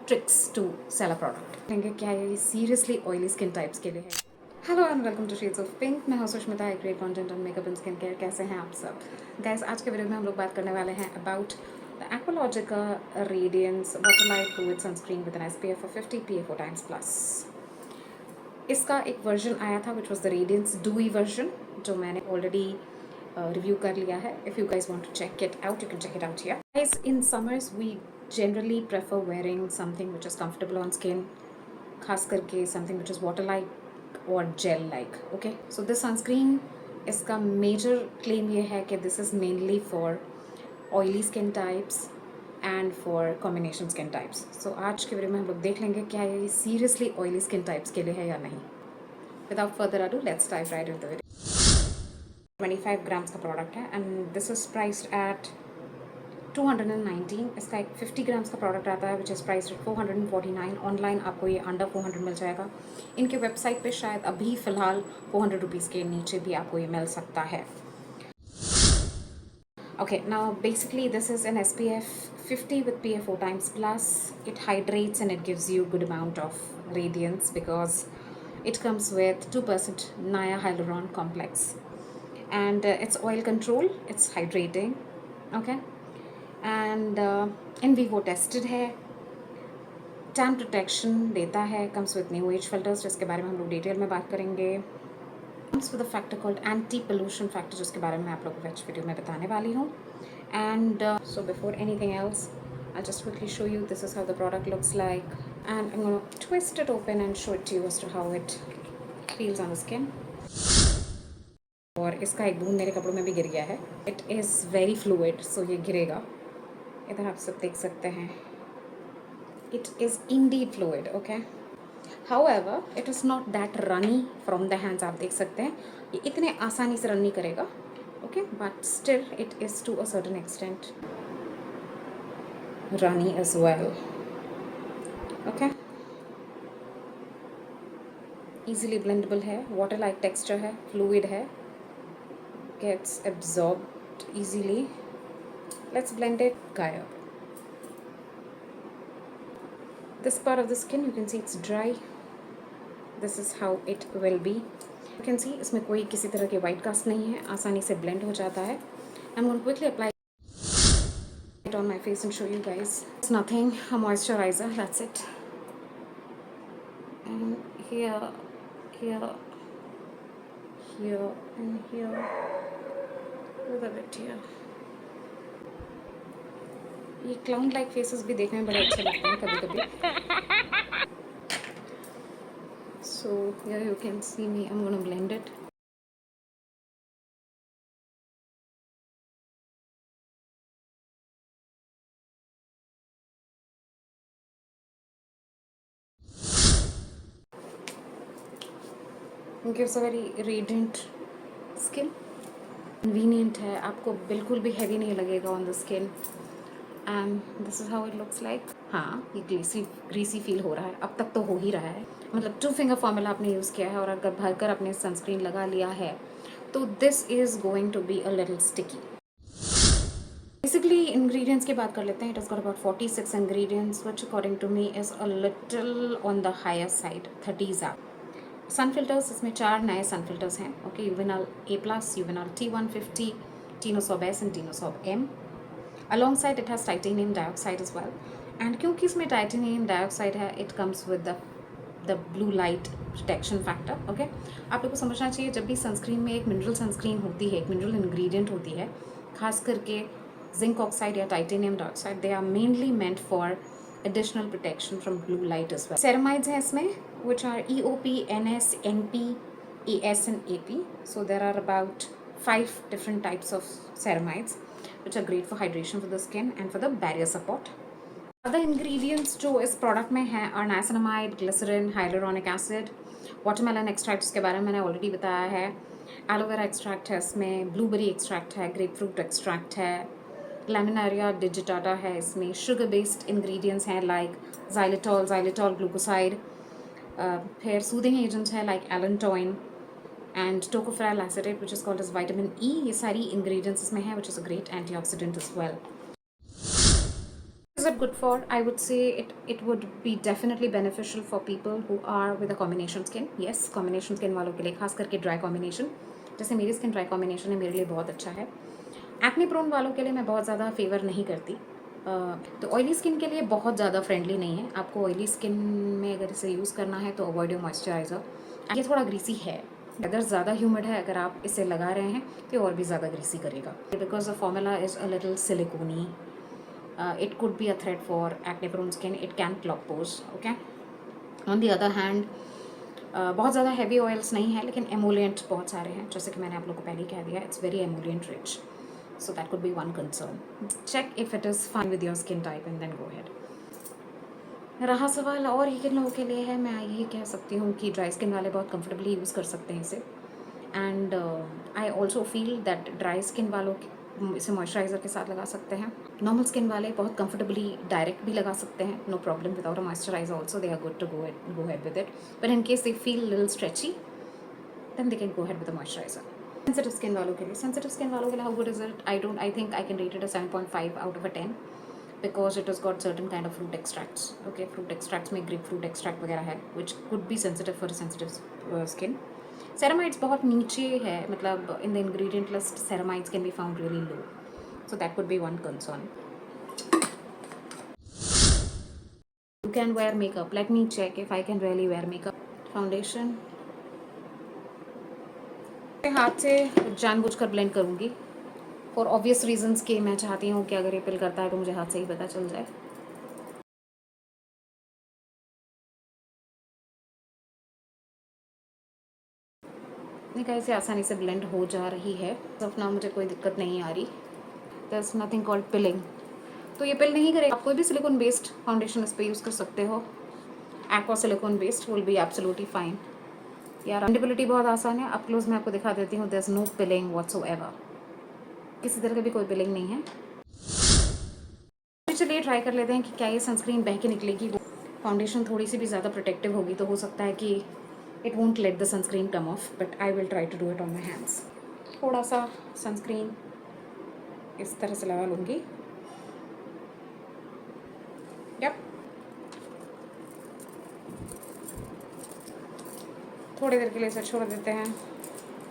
tricks to sell a product. कहेंगे क्या ये seriously oily skin types के लिए है? Hello and welcome to Shades of Pink. मैं हूँ Sushmita, I create content on makeup and skincare. कैसे हैं आप सब? Guys, आज के वीडियो में हम लोग बात करने वाले हैं about the Aqualogica Radiance Waterlight Fluid Sunscreen with an SPF of 50 PA 4 times plus. इसका एक वर्जन आया था which was the Radiance Dewy version, जो मैंने already रिव्यू कर लिया है. If you guys want to check it out, you can check it out here. Guys, in summers we generally prefer wearing something which is comfortable on skin, खास करके something which is water like or gel like. Okay, so this sunscreen, इसका major claim ये है कि this is mainly for oily skin types and for combination skin types. So आज के video में हम लोग देख लेंगे क्या ये seriously oily skin types के लिए है या नहीं. Without further ado, let's dive right into the video. 25 grams का प्रोडक्ट है and this is priced eight 219. इसका एक 50 ग्राम्स का प्रोडक्ट आता है which is priced eight 449. Online आपको ये अंडर 400 मिल जाएगा. इनके वेबसाइट पे शायद अभी फ़िलहाल 400 रुपीज़ के नीचे भी आपको ये मिल सकता है. Okay, now basically this is an SPF 50 with PA 4 times plus. It hydrates and it gives you good amount of radiance because it comes with 2% Naya Hyaluron Complex. And it's oil control, it's hydrating, okay, and in vivo tested है, tan protection देता है, comes with new age filters जिसके बारे में हम लोग detail में बात करेंगे, comes with a factor called anti pollution factor जिसके बारे में आप लोगों को नेक्स्ट वीडियो में बताने वाली हूँ. And so before anything else, I'll just quickly show you this is how the product looks like, and I'm going to twist it open and show it to you as to how it feels on the skin. और इसका एक बूंद मेरे कपड़ों में भी गिर गया है. इट इज़ वेरी फ्लूइड, सो ये गिरेगा. इधर आप सब देख सकते हैं. It is Indeed fluid, okay. However it is not that runny from the hands. आप देख सकते हैं ये इतने आसानी से रन नहीं करेगा, okay, but still it is to a certain extent runny as well, okay. Easily blendable है, वाटर लाइक टेक्स्चर है, फ्लूइड है, gets absorbed easily. Let's blend it. Gayab. This part of the skin you can see it's dry. This is how it will be. You can see इसमें कोई किसी तरह के white cast नहीं है, आसानी से blend हो जाता है. I'm going to quickly apply it on my face and show you guys. It's nothing, a moisturizer, that's it. And here, here, here, and here. with a bit here. ये clown like faces भी देखने में बड़े अच्छे लगते हैं कभी कभी. So here you can see me. I'm gonna blend it. It gives a very radiant skin. Convenient है, आपको बिल्कुल भी हैवी नहीं लगेगा on the skin. And this is how it looks like. हाँ, ये ग्रीसी फील हो रहा है, अब तक तो हो ही रहा है. मतलब 2 फिंगर फॉर्मूला आपने यूज़ किया है और अगर भरकर अपने सनस्क्रीन लगा लिया है तो this is going to be a little sticky. Basically ingredients की बात कर लेते हैं. It is got about 46 ingredients which according to me is a little on the higher side. 30s आप. सन फिल्टर्स, इसमें 4 नए सन फिल्टर्स हैं, okay. Uvinul A+, Uvinul T150, Tinosorb S and Tinosorb M. Alongside it has titanium dioxide as well. And क्योंकि इसमें titanium dioxide है, it comes with the blue light protection factor, okay. आप लोग को समझना चाहिए जब भी सनस्क्रीन में एक मिनरल सनस्क्रीन होती है, एक मिनरल इंग्रेडिएंट होती है, खास करके जिंक ऑक्साइड या titanium dioxide, they are mainly meant for additional protection from blue light as well. Ceramides हैं इसमें which are EOP, NS, NP, AS and AP. So there are about 5 different types of ceramides which are great for hydration for the skin and for the barrier support. Other ingredients जो इस product में हैं are niacinamide, glycerin, hyaluronic acid, watermelon extract जिसके बारे में मैंने already बताया है, aloe vera extract है इसमें, blueberry extract है, grapefruit extract है, लैमिनारिया डिजिटाटा है इसमें, शुगर बेस्ड इंग्रेडिएंट्स हैं लाइक xylitol ग्लूकोसाइड, फिर सूदिंग एजेंट्स हैं like allantoin and tocopheryl acetate which is called as vitamin E. ये सारी इंग्रेडिएंट्स इसमें हैं which is a great antioxidant as well. it good for? I would say it would be definitely beneficial for people who are with a combination skin. Yes, combination skin वालों के लिए, खास करके dry combination, जैसे मेरी skin dry combination है, मेरे लिए बहुत अच्छा है. एक्ने प्रोन वालों के लिए मैं बहुत ज़्यादा फेवर नहीं करती. तो ऑयली स्किन के लिए बहुत ज़्यादा फ्रेंडली नहीं है. आपको ऑयली स्किन में अगर इसे यूज़ करना है तो अवॉइड योर मॉइस्चराइज़र. ये थोड़ा ग्रीसी है. अगर ज़्यादा ह्यूमिड है, अगर आप इसे लगा रहे हैं तो ये और भी ज़्यादा ग्रीसी करेगा. Because the formula is a little silicony. It could be a threat for acne prone skin. It can clog pores. Okay. On the other hand, बहुत ज़्यादा हैवी ऑयल्स नहीं है, लेकिन एमोलियंट बहुत सारे हैं, जैसे कि मैंने आप लोगों को पहले ही कह दिया. It's very emollient rich. So that could be one concern. Check if it is fine with your skin type and then go ahead. रहा सवाल और ही किन लोगों के लिए है, मैं यही कह सकती हूँ कि ड्राई स्किन वाले बहुत कंफर्टेबली यूज़ कर सकते हैं इसे. And I also feel that dry skin वालों इसे मॉइस्चराइज़र के साथ लगा सकते हैं. नॉर्मल स्किन वाले बहुत कंफर्टेबली डायरेक्ट भी लगा सकते हैं, no problem. Without a moisturiser also they are good to go ahead with it. But in case they feel a little stretchy, then they can go ahead with the moisturizer. Sensitive skin वालों के लिए how good is it? I think I can rate it a 7.5 out of a 10 because it has got certain kind of fruit extracts. Okay, fruit extracts में grapefruit extract वगैरह है, which could be sensitive for a sensitive skin. Ceramides बहुत नीचे है, मतलब in the ingredient list ceramides can be found really low, so that could be one concern. You can wear makeup. Let me check if I can really wear makeup. Foundation हाथ से जानबूझकर blend करूँगी for obvious reasons कि मैं चाहती हूँ कि अगर ये पिल करता है तो मुझे हाथ से ही पता चल जाए. निकाय से आसानी से ब्लेंड हो जा रही है. अपना मुझे कोई दिक्कत नहीं आ रही. There is nothing called pilling. तो ये पिल नहीं करेगा. आप कोई भी सिलिकॉन बेस्ड फाउंडेशन इस पर यूज़ कर सकते हो. Aqua silicon based will be absolutely fine. यार ब्लेंडेबिलिटी बहुत आसान है. अप क्लोज मैं आपको दिखा देती हूँ. There is no pilling whatsoever. किसी तरह का भी कोई पिलिंग नहीं है. चलिए ट्राई कर लेते हैं कि क्या ये सनस्क्रीन बह के निकलेगी. फाउंडेशन थोड़ी सी भी ज़्यादा प्रोटेक्टिव होगी तो हो सकता है कि it won't let the sunscreen come off, but I will try to do it on my hands. थोड़ा सा सनस्क्रीन इस तरह से लगा लूँगी. यप, थोड़ी देर के लिए इसे छोड़ देते हैं.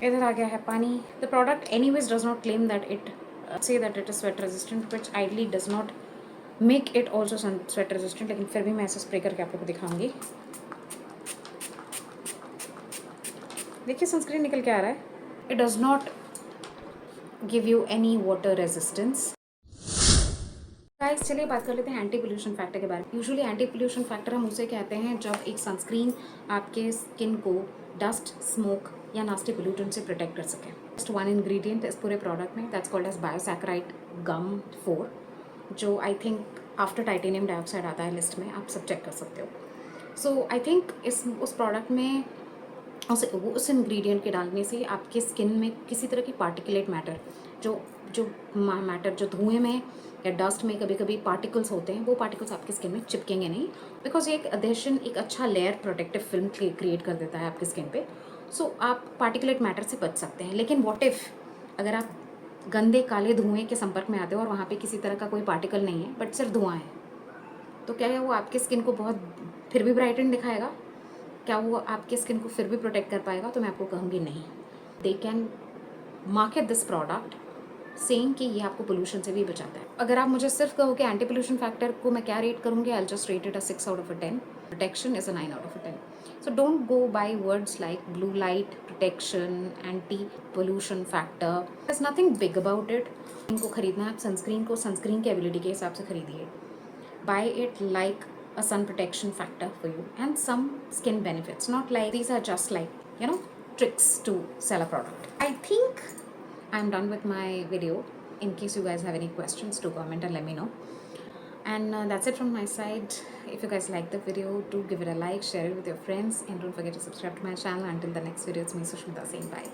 इधर आ गया है पानी. The product anyways does not claim that it say that it is sweat resistant, which ideally does not make it also sweat resistant, लेकिन फिर भी मैं ऐसे स्प्रे करके आप लोगों को दिखाऊंगी. देखिए सनस्क्रीन निकल के आ रहा है. It does not give you any water resistance. Guys चलिए बात कर लेते हैं एंटी पोल्यूशन फैक्टर के बारे में. यूजुअली एंटी पोल्यूशन फैक्टर हम उसे कहते हैं जब एक सनस्क्रीन आपके स्किन को डस्ट, स्मोक या नास्टी पोल्यूटेंट से प्रोटेक्ट कर सके. जस्ट वन इंग्रेडिएंट इस पूरे प्रोडक्ट में, दैट्स कॉल्ड एज बायोसैकेराइड गम 4, जो I think after titanium dioxide आता है लिस्ट में. आप सब चेक कर सकते हो. सो आई थिंक उस प्रोडक्ट में उस इंग्रेडिएंट के डालने से आपके स्किन में किसी तरह की पार्टिकुलेट मैटर जो धुएं में या डस्ट में कभी कभी पार्टिकल्स होते हैं, वो पार्टिकल्स आपकी स्किन में चिपकेंगे नहीं, बिकॉज ये एक अडेशन, एक अच्छा लेयर प्रोटेक्टिव फिल्म क्रिएट कर देता है आपकी स्किन पे. सो आप पार्टिकुलेट मैटर से बच सकते हैं. लेकिन व्हाट इफ़ अगर आप गंदे काले धुएं के संपर्क में आते हो और वहाँ पे किसी तरह का कोई पार्टिकल नहीं है बट सिर्फ धुआं है, तो क्या है वो आपकी स्किन को बहुत फिर भी ब्राइटन दिखाएगा? क्या वो आपके स्किन को फिर भी प्रोटेक्ट कर पाएगा? तो मैं आपको कहूँगी नहीं. They can market this product saying कि ये आपको पोल्यूशन से भी बचाता है. अगर आप मुझे सिर्फ कहो कि एंटी पोल्यूशन फैक्टर को मैं क्या रेट करूँगी, I just rate it a 6 out of a 10. Protection is a 9 out of a 10. So don't go by words like blue light protection, anti pollution factor. There's nothing big about it. इनको खरीदना है आप sunscreen को sunscreen की ability के हिसाब से खरीदिए. Buy it like a sun protection factor for you and some skin benefits. Not like these are just like tricks to sell a product. I think I'm done with my video. In case you guys have any questions, do comment and let me know. And that's it from my side. If you guys like the video, do give it a like, share it with your friends, and don't forget to subscribe to my channel. Until the next video, it's me Sushmita saying bye.